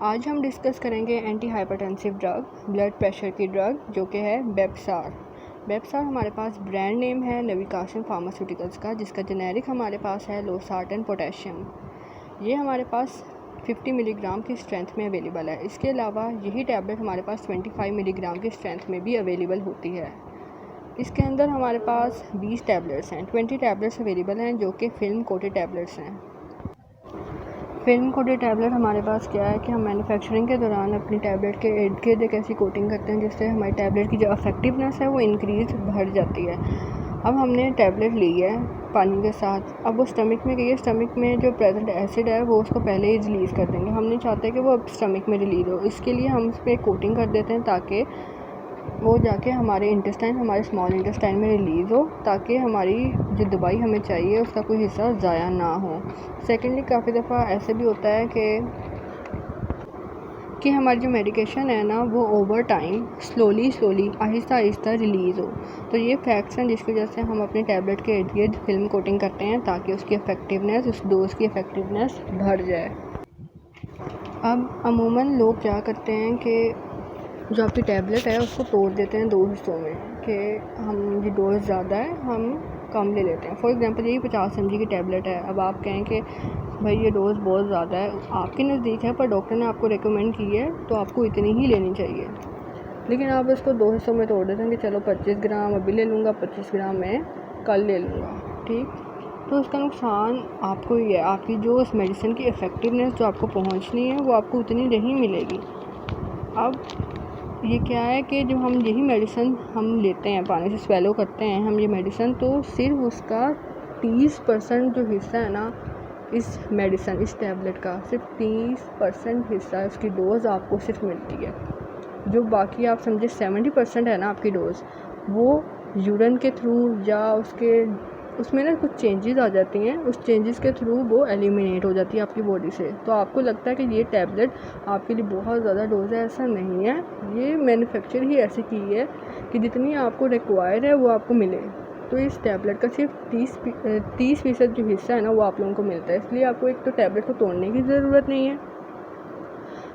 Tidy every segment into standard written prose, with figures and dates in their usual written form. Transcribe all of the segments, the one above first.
आज हम डिस्कस करेंगे anti hypertensive drug, blood pressure की ड्रग जो कि है बेप्सार। बेप्सार हमारे पास ब्रांड नेम है नविकासन फार्मास्यूटिकल्स का, जिसका जेनेरिक हमारे पास है लोसार्टन पोटेशियम। ये हमारे पास 50 मिलीग्राम की स्ट्रेंथ में अवेलेबल है। इसके अलावा यही टैबलेट हमारे पास 25 मिलीग्राम की स्ट्रेंथ में भी अवेलेबल होती है। इसके अंदर हमारे पास 20 टैबलेट्स हैं, 20 टैबलेट्स अवेलेबल हैं जो कि फिल्म कोटेड टैबलेट्स हैं। फिल्म कोटेड टैबलेट हमारे पास क्या है कि हम मैन्युफैक्चरिंग के दौरान अपनी टैबलेट के इर्द गिर्द एक ऐसी कोटिंग करते हैं जिससे हमारी टैबलेट की जो इफेक्टिवनेस है वो इंक्रीज़ बढ़ जाती है। अब हमने टैबलेट ली है पानी के साथ, अब वो स्टमक में गई है, स्टमक में जो प्रेजेंट एसिड है वो उसको पहले ही रिलीज़ कर देंगे। हम नहीं चाहते कि वो अब स्टमक में रिलीज़ हो, इसके लिए हम उस पर कोटिंग कर देते हैं ताकि वो जाके हमारे इंटेस्टाइन, हमारे स्मॉल इंटेस्टाइन में रिलीज़ हो, ताकि हमारी जो दवाई हमें चाहिए उसका कोई हिस्सा ज़ाया ना हो। सेकेंडली, काफ़ी दफ़ा ऐसे भी होता है कि हमारी जो मेडिकेशन है ना वो over time slowly Aahista Aahista release हो। तो ये फैक्ट्स हैं जिसकी वजह से हम अपनी टैबलेट के इर्द गिर्द फिल्म कोटिंग करते हैं ताकि उसकी इफ़ेक्टिवनेस, उस डोज की इफ़ेक्टिवनेस बढ़ जाए। अब अमूमन लोग क्या करते हैं कि जो आपकी टैबलेट है उसको तोड़ देते हैं 2 हिस्सों में कि हम ये डोज ज़्यादा है, हम कम ले लेते हैं। फॉर एग्जांपल यही 50 mg की टैबलेट है। अब आप कहें कि भाई ये डोज़ बहुत ज़्यादा है, आपके नज़दीक है पर डॉक्टर ने आपको रेकमेंड की है तो आपको इतनी ही लेनी चाहिए, लेकिन आप इसको 2 हिस्सों में तोड़ देते हैं कि चलो 25 ग्राम अभी ले लूँगा, 25 ग्राम मैं कल ले लूँगा। ठीक, तो उसका नुकसान आपको ही है। आपकी जो उस मेडिसिन की इफ़ेक्टिवनेस जो आपको पहुँचनी है वो आपको उतनी नहीं मिलेगी। अब ये क्या है कि जब हम यही मेडिसिन हम लेते हैं, पानी से स्वेलो करते हैं हम ये मेडिसिन, तो सिर्फ उसका 30% जो हिस्सा है ना इस मेडिसिन, इस टैबलेट का सिर्फ 30% हिस्सा, उसकी डोज़ आपको सिर्फ मिलती है। जो बाकी आप समझे 70% है ना आपकी डोज़, वो यूरिन के थ्रू या उसमें ना कुछ चेंजेस आ जाती हैं, उस चेंजेस के थ्रू वो एलिमिनेट हो जाती है आपकी बॉडी से। तो आपको लगता है कि ये टैबलेट आपके लिए बहुत ज़्यादा डोज है, ऐसा नहीं है। ये मैन्युफैक्चर ही ऐसी की है कि जितनी आपको रिक्वायर्ड है वो आपको मिले। तो इस टैबलेट का सिर्फ 30% जो हिस्सा है ना वो आप लोगों को मिलता है, इसलिए आपको एक तो टैबलेट को तोड़ने की ज़रूरत नहीं है।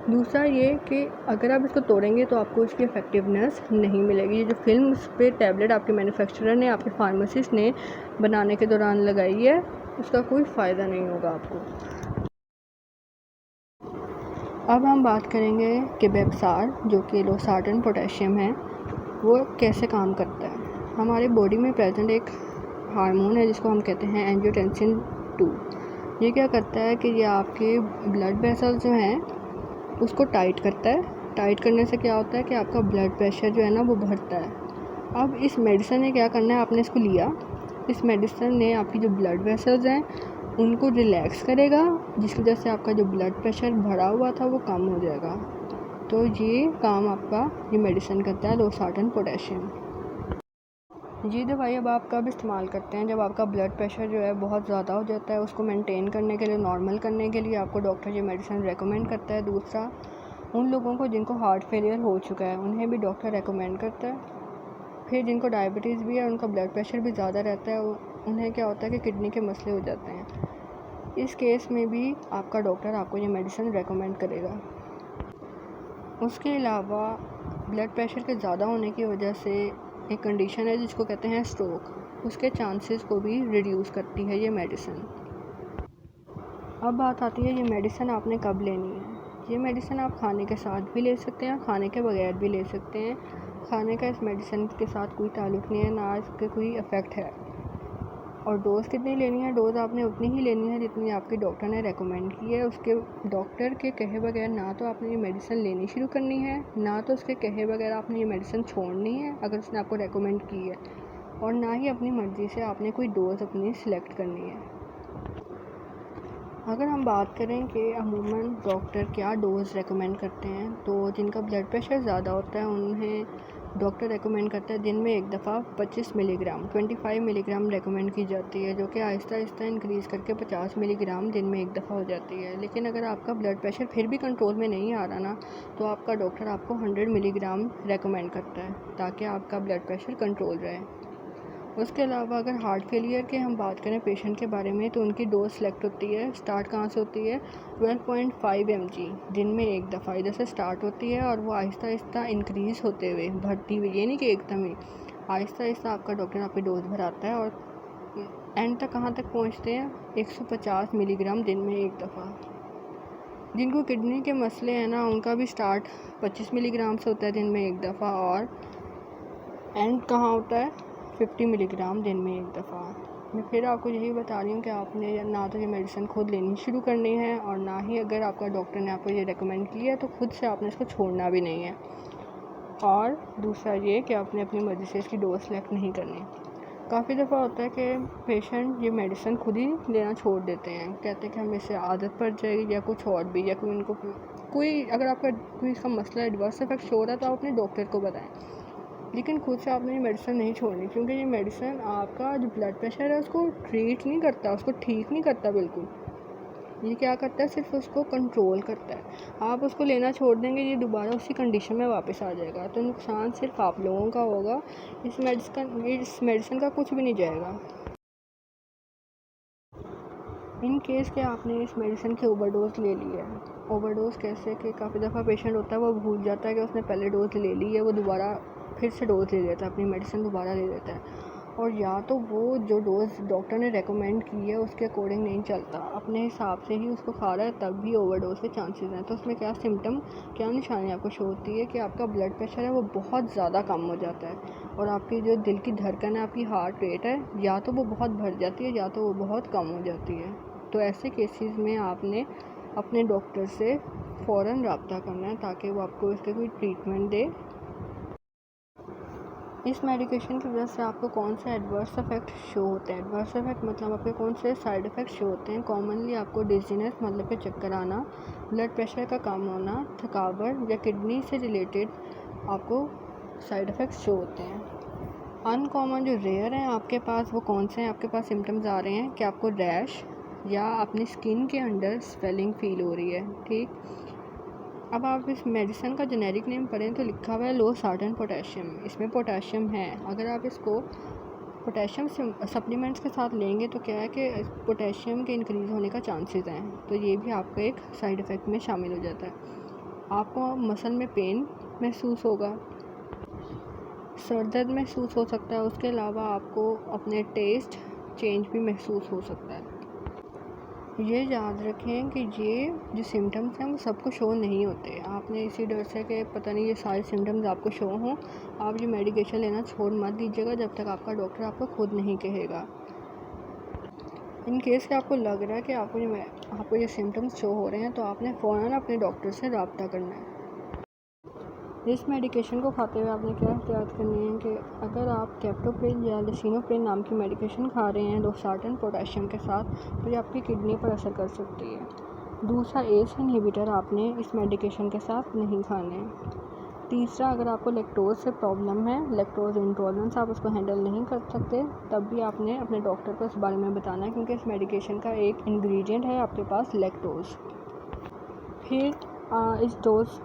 दूसरा ये कि अगर आप इसको तोड़ेंगे तो आपको इसकी इफ़ेक्टिवनेस नहीं मिलेगी। ये जो फिल्म पे टैबलेट आपके मैन्युफैक्चरर ने, आपके फार्मासिस्ट ने बनाने के दौरान लगाई है, उसका कोई फ़ायदा नहीं होगा आपको। अब हम बात करेंगे कि बेप्सार जो कि लोसार्टन पोटेशियम है वो कैसे काम करता है। हमारे बॉडी में प्रेजेंट एक हार्मोन है जिसको हम कहते हैं एंजियोटेंसिन 2। ये क्या करता है कि ये आपके ब्लड वेसल्स जो हैं उसको टाइट करता है। टाइट करने से क्या होता है कि आपका ब्लड प्रेशर जो है ना वो बढ़ता है। अब इस मेडिसिन ने क्या करना है, आपने इसको लिया, इस मेडिसिन ने आपकी जो ब्लड वेसल्स हैं उनको रिलैक्स करेगा, जिसकी वजह से आपका जो ब्लड प्रेशर बढ़ा हुआ था वो कम हो जाएगा। तो ये काम आपका ये मेडिसिन करता है लोसार्टन पोटेशियम। ये दवाई अब आप कब इस्तेमाल करते हैं, जब आपका ब्लड प्रेशर जो है बहुत ज़्यादा हो जाता है। उसको मेंटेन करने के लिए, नॉर्मल करने के लिए आपको डॉक्टर ये मेडिसिन रेकमेंड करता है। दूसरा, उन लोगों को जिनको हार्ट फेलियर हो चुका है उन्हें भी डॉक्टर रेकमेंड करता है। फिर जिनको डायबिटीज़ भी है, उनका ब्लड प्रेशर भी ज़्यादा रहता है, उन्हें क्या होता है कि किडनी के मसले हो जाते हैं, इस केस में भी आपका डॉक्टर आपको ये मेडिसिन रेकमेंड करेगा। उसके अलावा ब्लड प्रेशर के ज़्यादा होने की वजह से एक कंडीशन है जिसको कहते हैं स्ट्रोक, उसके चांसेस को भी रिड्यूस करती है ये मेडिसिन। अब बात आती है ये मेडिसिन आपने कब लेनी है। ये मेडिसिन आप खाने के साथ भी ले सकते हैं, खाने के बगैर भी ले सकते हैं। खाने का इस मेडिसिन के साथ कोई ताल्लुक़ नहीं है, ना इसके कोई इफ़ेक्ट है। और डोज़ कितनी लेनी है, डोज़ आपने उतनी ही लेनी है जितनी आपके डॉक्टर ने रेकमेंड की है। उसके डॉक्टर के कहे बगैर ना तो आपने ये मेडिसिन लेनी शुरू करनी है, ना तो उसके कहे बगैर आपने ये मेडिसिन छोड़नी है अगर उसने आपको रेकमेंड की है, और ना ही अपनी मर्ज़ी से आपने कोई डोज़ अपनी सिलेक्ट करनी है। अगर हम बात करें कि अमूमन डॉक्टर क्या डोज़ रेकमेंड करते हैं, तो जिनका ब्लड प्रेशर ज़्यादा होता है उन्हें डॉक्टर रेकमेंड करता है दिन में एक दफ़ा 25 मिलीग्राम 25 मिलीग्राम रेकमेंड की जाती है, जो कि आहिस्ता आहिस्ता इंक्रीज़ करके 50 मिलीग्राम दिन में एक दफ़ा हो जाती है। लेकिन अगर आपका ब्लड प्रेशर फिर भी कंट्रोल में नहीं आ रहा ना, तो आपका डॉक्टर आपको 100 मिलीग्राम रेकमेंड करता है ताकि आपका ब्लड प्रेशर कंट्रोल रहे। उसके अलावा अगर हार्ट फेलियर के हम बात करें पेशेंट के बारे में, तो उनकी डोज सेलेक्ट होती है, स्टार्ट कहाँ से होती है 12.5 mg दिन में एक दफ़ा इधर से स्टार्ट होती है, और वो आहिस्ता आहिस्ता इंक्रीज़ होते हुए बढ़ती हुई, ये नहीं कि एकदम ही, आहिस्ता आहिस्ता आपका डॉक्टर आपकी डोज बढ़ाता है और एंड तक कहाँ तक पहुँचते हैं 150 मिलीग्राम दिन में एक दफ़ा। जिनको किडनी के मसले हैं ना, उनका भी स्टार्ट 25 मिलीग्राम से होता है दिन में एक दफ़ा, और एंड कहाँ होता है 50 मिलीग्राम दिन में एक दफ़ा। मैं फिर आपको यही बता रही हूँ कि आपने ना तो ये मेडिसिन खुद लेनी शुरू करनी है, और ना ही अगर आपका डॉक्टर ने आपको ये रेकमेंड किया है तो खुद से आपने इसको छोड़ना भी नहीं है। और दूसरा ये कि आपने अपनी मर्ज़ी से इसकी डोज सेलेक्ट नहीं करनी। काफ़ी दफ़ा होता है कि पेशेंट ये मेडिसिन खुद ही लेना छोड़ देते हैं, कहते हैं कि हमें इससे आदत पड़ जाएगी या कुछ और भी, या कोई अगर आपका कोई इसका मसला एडवर्स इफेक्ट शो हो रहा है तो आप अपने डॉक्टर को बताएं। लेकिन खुद से आपने ये मेडिसिन नहीं छोड़नी, क्योंकि ये मेडिसिन आपका जो ब्लड प्रेशर है उसको ट्रीट नहीं करता, उसको ठीक नहीं करता बिल्कुल। ये क्या करता है, सिर्फ उसको कंट्रोल करता है। आप उसको लेना छोड़ देंगे, ये दोबारा उसी कंडीशन में वापस आ जाएगा, तो नुकसान सिर्फ आप लोगों का होगा। इस मेडिसिन का कुछ भी नहीं जाएगा। इन केस के आपने इस मेडिसिन की ओवरडोज ले ली है। ओवरडोज कैसे कि काफ़ी दफ़ा पेशेंट होता है वो भूल जाता है कि उसने पहले डोज ले ली है, वो दोबारा फिर से डोज ले लेता है, अपनी मेडिसिन दोबारा ले लेता है, और या तो वो जो डोज़ डॉक्टर ने रेकमेंड की है उसके अकॉर्डिंग नहीं चलता, अपने हिसाब से ही उसको खा रहा है, तब भी ओवरडोज के चांसेस हैं। तो उसमें क्या सिम्टम, क्या निशानी आपको शो होती है कि आपका ब्लड प्रेशर है वो बहुत ज़्यादा कम हो जाता है, और आपकी जो दिल की धड़कन है, आपकी हार्ट रेट है, या तो वो बहुत बढ़ जाती है या तो वो बहुत कम हो जाती है। तो ऐसे केसेस में आपने अपने डॉक्टर से फ़ौरन रब्ता करना है ताकि वो आपको इसके कोई ट्रीटमेंट दे। इस मेडिकेशन की वजह से आपको कौन से एडवर्स इफेक्ट शो होते हैं। एडवर्स इफेक्ट मतलब आपके कौन से साइड इफ़ेक्ट शो होते हैं। कॉमनली आपको डिजीनेस मतलब कि चक्कर आना, ब्लड प्रेशर का कम होना, थकावट या किडनी से रिलेटेड आपको साइड इफ़ेक्ट्स शो होते हैं। अनकॉमन जो रेयर हैं आपके पास, वो कौन से हैं आपके पास सिम्टम्स आ रहे हैं कि आपको रैश या अपनी स्किन के अंडर स्वेलिंग फील हो रही है। ठीक, अब आप इस मेडिसिन का जेनेरिक नेम पढ़ें तो लिखा हुआ है लो सार्टन पोटेशियम, इसमें पोटेशियम है। अगर आप इसको पोटेशियम सप्लीमेंट्स के साथ लेंगे तो क्या है कि पोटेशियम के इंक्रीज़ होने का चांसेस हैं, तो ये भी आपका एक साइड इफ़ेक्ट में शामिल हो जाता है। आपको मसल में पेन महसूस होगा, सर दर्द महसूस हो सकता है, उसके अलावा आपको अपने टेस्ट चेंज भी महसूस हो सकता है। ये याद रखें कि ये जो सिम्टम्स हैं वो सबको शो नहीं होते। आपने इसी डर से कि पता नहीं ये सारे सिम्टम्स आपको शो हों, आप ये मेडिकेशन लेना छोड़ मत दीजिएगा जब तक आपका डॉक्टर आपको खुद नहीं कहेगा। इन केस के आपको लग रहा है कि आपको ये सिम्टम्स शो हो रहे हैं तो आपने फ़ौरन अपने डॉक्टर से रब्ता करना है। इस मेडिकेशन को खाते हुए आपने क्या एहतियात करनी है कि अगर आप कैप्टोप्रिल या लिसिनोप्रिल नाम की मेडिकेशन खा रहे हैं लोसार्टन पोटेशियम के साथ, तो ये आपकी किडनी पर असर कर सकती है। दूसरा, एस इनहिबिटर आपने इस मेडिकेशन के साथ नहीं खाने। तीसरा, अगर आपको लैक्टोज से प्रॉब्लम है, लैक्टोज इंटॉलरेंस, आप उसको हैंडल नहीं कर सकते, तब भी आपने अपने डॉक्टर को इस बारे में बताना है, क्योंकि इस मेडिकेशन का एक इंग्रेडिएंट है आपके पास लैक्टोज। फिर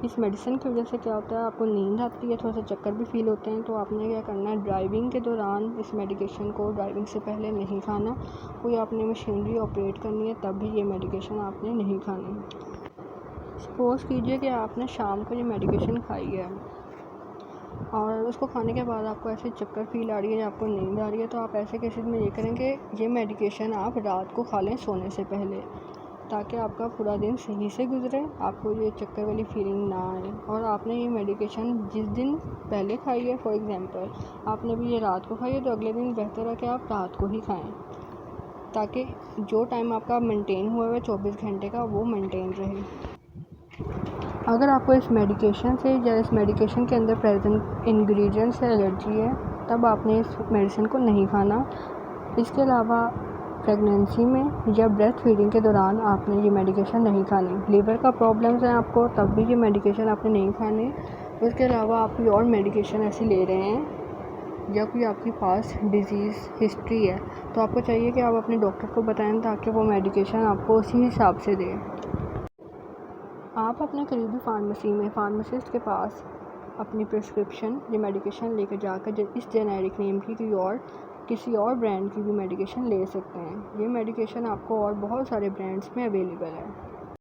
इस मेडिसिन की वजह से क्या होता है, आपको नींद आती है, थोड़ा सा चक्कर भी फील होते हैं, तो आपने क्या करना है, ड्राइविंग के दौरान इस मेडिकेशन को ड्राइविंग से पहले नहीं खाना। कोई आपने मशीनरी ऑपरेट करनी है तब भी ये मेडिकेशन आपने नहीं खानी। सपोज़ कीजिए कि आपने शाम को ये मेडिकेशन खाई है और उसको खाने के बाद आपको ऐसे चक्कर फील आ रही है या आपको नींद आ रही है, तो आप ऐसे केसेस में ये करें कि ये मेडिकेशन आप रात को खा लें सोने से पहले, ताकि आपका पूरा दिन सही से गुजरे, आपको ये चक्कर वाली फीलिंग ना आए। और आपने ये मेडिकेशन जिस दिन पहले खाई है, फॉर एग्ज़ाम्पल आपने भी ये रात को खाई है, तो अगले दिन बेहतर है कि आप रात को ही खाएं, ताकि जो टाइम आपका मेंटेन हुआ है 24 घंटे का, वो मेंटेन रहे। अगर आपको इस मेडिकेशन से या इस मेडिकेशन के अंदर प्रेजेंट इंग्रेडिएंट से एलर्जी है, तब आपने इस मेडिसिन को नहीं खाना। इसके अलावा प्रेगनेंसी में या ब्रेस्ट फीडिंग के दौरान आपने ये मेडिकेशन नहीं खानी। लीवर का प्रॉब्लम्स है आपको, तब भी ये मेडिकेशन आपने नहीं खानी। उसके अलावा आप कोई और मेडिकेशन ऐसी ले रहे हैं या कोई आपकी पास डिज़ीज़ हिस्ट्री है, तो आपको चाहिए कि आप अपने डॉक्टर को बताएं ताकि वो मेडिकेशन आपको उसी हिसाब से दे। आप अपने करीबी फार्मेसी में फार्मासिस्ट के पास अपनी प्रिस्क्रिप्शन ये मेडिकेशन लेकर जाकर इस जेनेरिक नेम की कोई और किसी और ब्रांड की भी मेडिकेशन ले सकते हैं। ये मेडिकेशन आपको और बहुत सारे ब्रांड्स में अवेलेबल है।